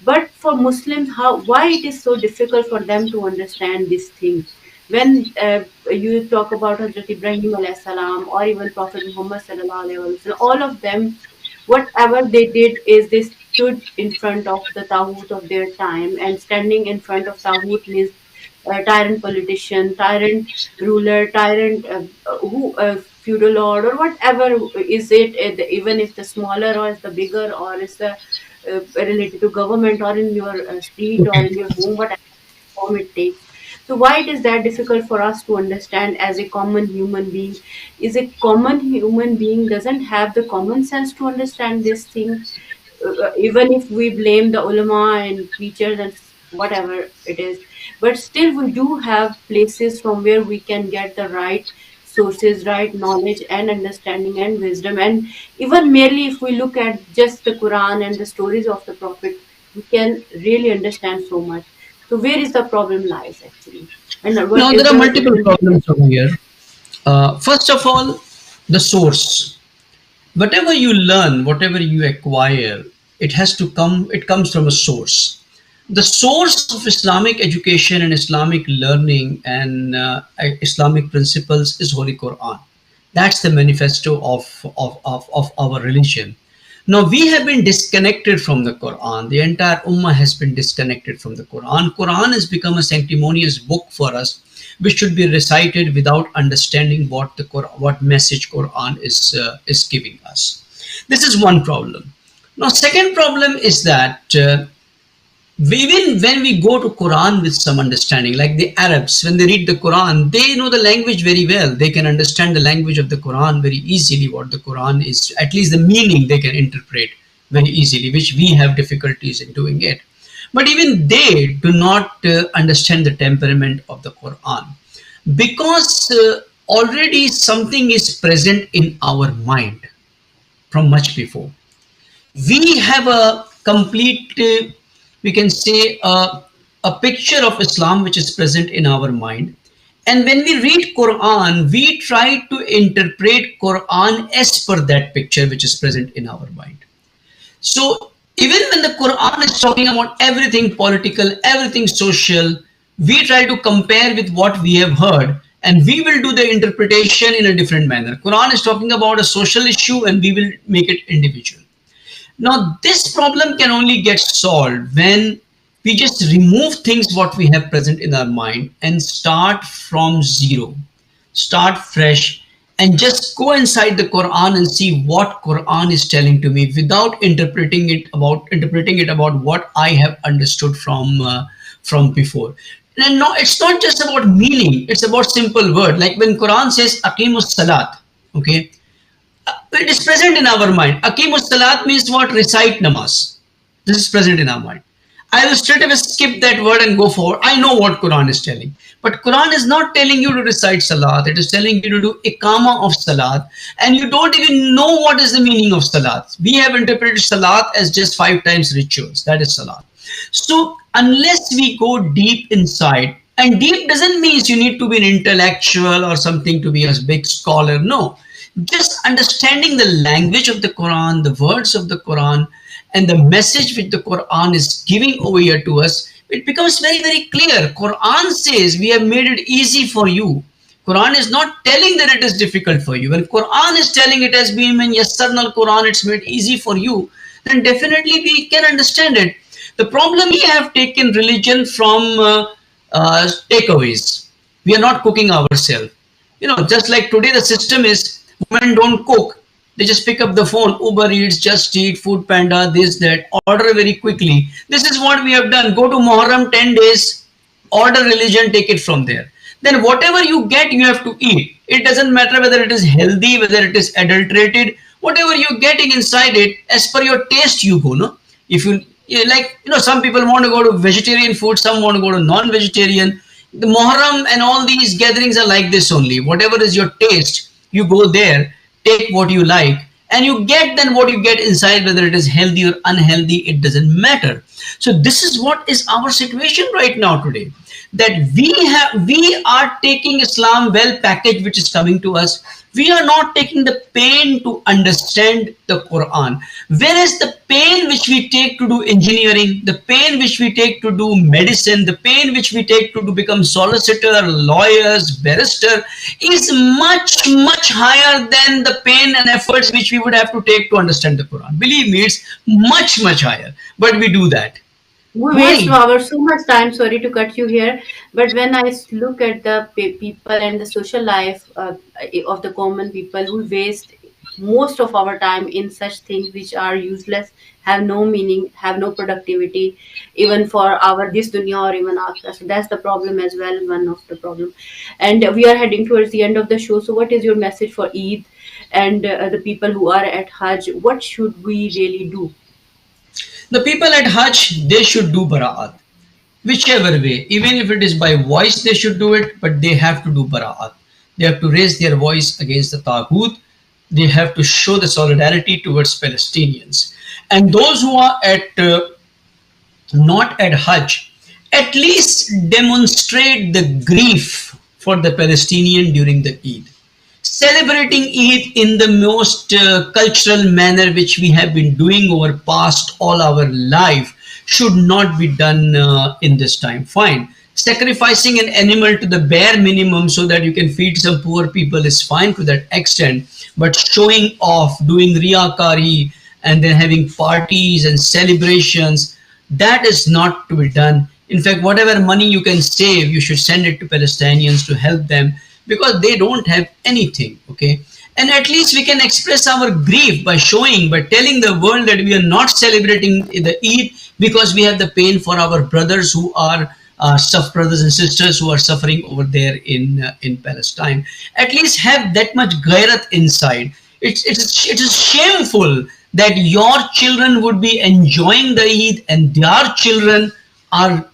S1: But for Muslims, how why it is so difficult for them to understand this thing? When you talk about Hazrat Ibrahim alayhi salam or even Prophet Muhammad sallallahu alaihi wasallam, all of them, whatever they did is they stood in front of the Taghut of their time, and standing in front of Taghut means tyrant politician, tyrant ruler, tyrant who feudal lord or whatever is it, even if the smaller or is the bigger or is the related to government or in your street or
S2: Okay.
S1: in your home, whatever form it takes. So why it is that difficult for us to understand as a common human being? Is a common human being doesn't have the common sense to understand this thing? Even if we blame the ulama and preachers and whatever it is. But still we do have places from where we can get the right sources, right knowledge and understanding and wisdom. And even merely if we look at just the Quran and the stories of the Prophet, we can really understand so much. So where is the problem lies actually, and
S2: Now
S1: what
S2: there
S1: is
S2: are
S1: the
S2: multiple
S1: simple
S2: problems
S1: message?
S2: over here. First of all, the source. Whatever you learn, whatever you acquire, it comes from a source. The source of Islamic education and Islamic learning and Islamic principles is Holy Quran. That's the manifesto of our religion. Now we have been disconnected from the Quran. The entire Ummah has been disconnected from the Quran. Quran has become a sanctimonious book for us, which should be recited without understanding what message Quran is giving us. This is one problem. Now, second problem is that even when we go to Quran with some understanding, like the Arabs, when they read the Quran, they know the language very well. They can understand the language of the Quran very easily, what the Quran is, at least the meaning they can interpret very easily, which we have difficulties in doing it. But even they do not understand the temperament of the Quran, because already something is present in our mind from much before. We have a complete, we can say, a picture of Islam which is present in our mind. And when we read Quran, we try to interpret Quran as per that picture which is present in our mind. So even when the Quran is talking about everything political, everything social, we try to compare with what we have heard, and we will do the interpretation in a different manner. Quran is talking about a social issue and we will make it individual. Now, this problem can only get solved when we just remove things what we have present in our mind and start from zero, start fresh, and just go inside the Quran and see what Quran is telling to me without interpreting it about what I have understood from before. And no, it's not just about meaning; it's about simple word. Like when Quran says "Aqimus Salat," okay, it is present in our mind. Akimus salat means what? Recite namaz. This is present in our mind. I will straight away skip that word and go forward. I know what Quran is telling. But Quran is not telling you to recite salat. It is telling you to do ikama of salat. And you don't even know what is the meaning of salat. We have interpreted salat as just 5 times rituals. That is salat. So unless we go deep inside, and deep doesn't mean you need to be an intellectual or something to be a big scholar. No, just understanding the language of the Quran, the words of the Quran, and the message which the Quran is giving over here to us, it becomes very, very clear. Quran says we have made it easy for you. Quran is not telling that it is difficult for you. When Quran is telling it has been in Yassarnal Quran, it's made easy for you, then definitely we can understand it. The problem we have taken religion from takeaways. We are not cooking ourselves. Just like today the system is women don't cook. They just pick up the phone, Uber Eats, Just Eat, Food Panda, this, that, order very quickly. This is what we have done. Go to Muharram 10 days, order religion, take it from there. Then whatever you get, you have to eat. It doesn't matter whether it is healthy, whether it is adulterated, whatever you're getting inside it, as per your taste, you go, no? If some people want to go to vegetarian food, some want to go to non-vegetarian. The Muharram and all these gatherings are like this only. Whatever is your taste, you go there, take what you like, and you get then what you get inside, whether it is healthy or unhealthy, it doesn't matter. So this is what is our situation right now today, that we are taking Islam well packaged, which is coming to us. We are not taking the pain to understand the Quran. Whereas the pain which we take to do engineering, the pain which we take to do medicine, the pain which we take to become solicitor, lawyers, barrister, is much, much higher than the pain and efforts which we would have to take to understand the Quran. Believe me, it's much, much higher. But we do that.
S1: We waste
S2: Why?
S1: our so much time. Sorry to cut you here, but when I look at the people and the social life of the common people, who waste most of our time in such things which are useless, have no meaning, have no productivity, even for our this dunya or even after. So that's the problem as well. One of the problem, and we are heading towards the end of the show. So what is your message for Eid and the people who are at Hajj? What should we really do?
S2: The people at Hajj, they should do Bara'at. whichever way, even if it is by voice, they should do it, but they have to do bara'at. They have to raise their voice against the Taghut. They have to show the solidarity towards Palestinians. And those who are at not at Hajj, at least demonstrate the grief for the Palestinian during the Eid. Celebrating Eid in the most cultural manner which we have been doing over past all our life should not be done in this time. Fine. Sacrificing an animal to the bare minimum so that you can feed some poor people is fine to that extent. But showing off, doing riyakari, and then having parties and celebrations, that is not to be done. In fact, whatever money you can save, you should send it to Palestinians to help them because they don't have anything. Okay. And at least we can express our grief by showing, by telling the world that we are not celebrating the Eid because we have the pain for our brothers who are brothers and sisters who are suffering over there in Palestine. At least have that much ghairat inside. It is shameful that your children would be enjoying the Eid and their children are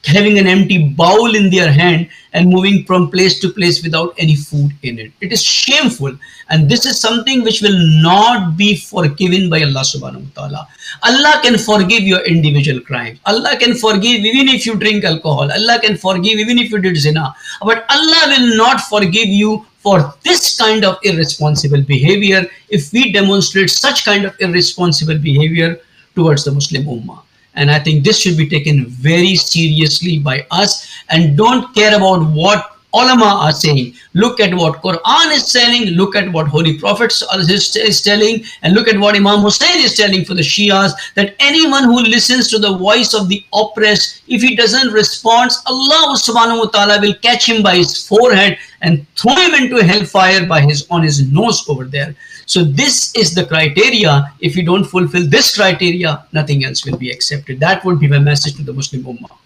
S2: having an empty bowl in their hand and moving from place to place without any food in it. It is shameful, and this is something which will not be forgiven by Allah subhanahu wa ta'ala. Allah can forgive your individual crimes. Allah can forgive even if you drink alcohol. Allah can forgive even if you did zina. But Allah will not forgive you for this kind of irresponsible behavior if we demonstrate such kind of irresponsible behavior towards the Muslim Ummah. And I think this should be taken very seriously by us, and don't care about what ulama are saying. Look at what Quran is telling, look at what Holy Prophet is telling, and look at what Imam Hussein is telling for the Shias, that anyone who listens to the voice of the oppressed, if he doesn't respond, Allah subhanahu wa ta'ala will catch him by his forehead and throw him into hellfire on his nose over there. So this is the criteria. If you don't fulfill this criteria, nothing else will be accepted. That would be my message to the Muslim Ummah.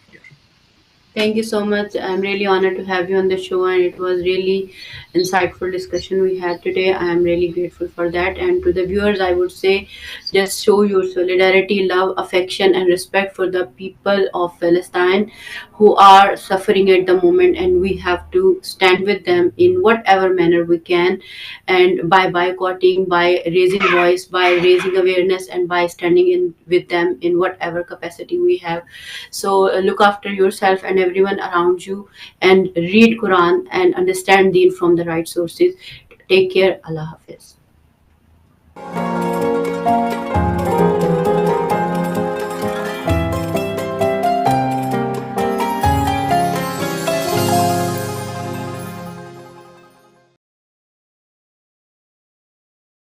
S1: Thank you so much. I'm really honored to have you on the show, and it was really insightful discussion we had today. I am really grateful for that. And to the viewers, I would say, just show your solidarity, love, affection, and respect for the people of Palestine who are suffering at the moment, and we have to stand with them in whatever manner we can, and by boycotting, by raising voice, by raising awareness, and by standing in with them in whatever capacity we have. So look after yourself and everyone around you, and read Quran and understand Deen from the right sources. Take care. Allah Hafiz.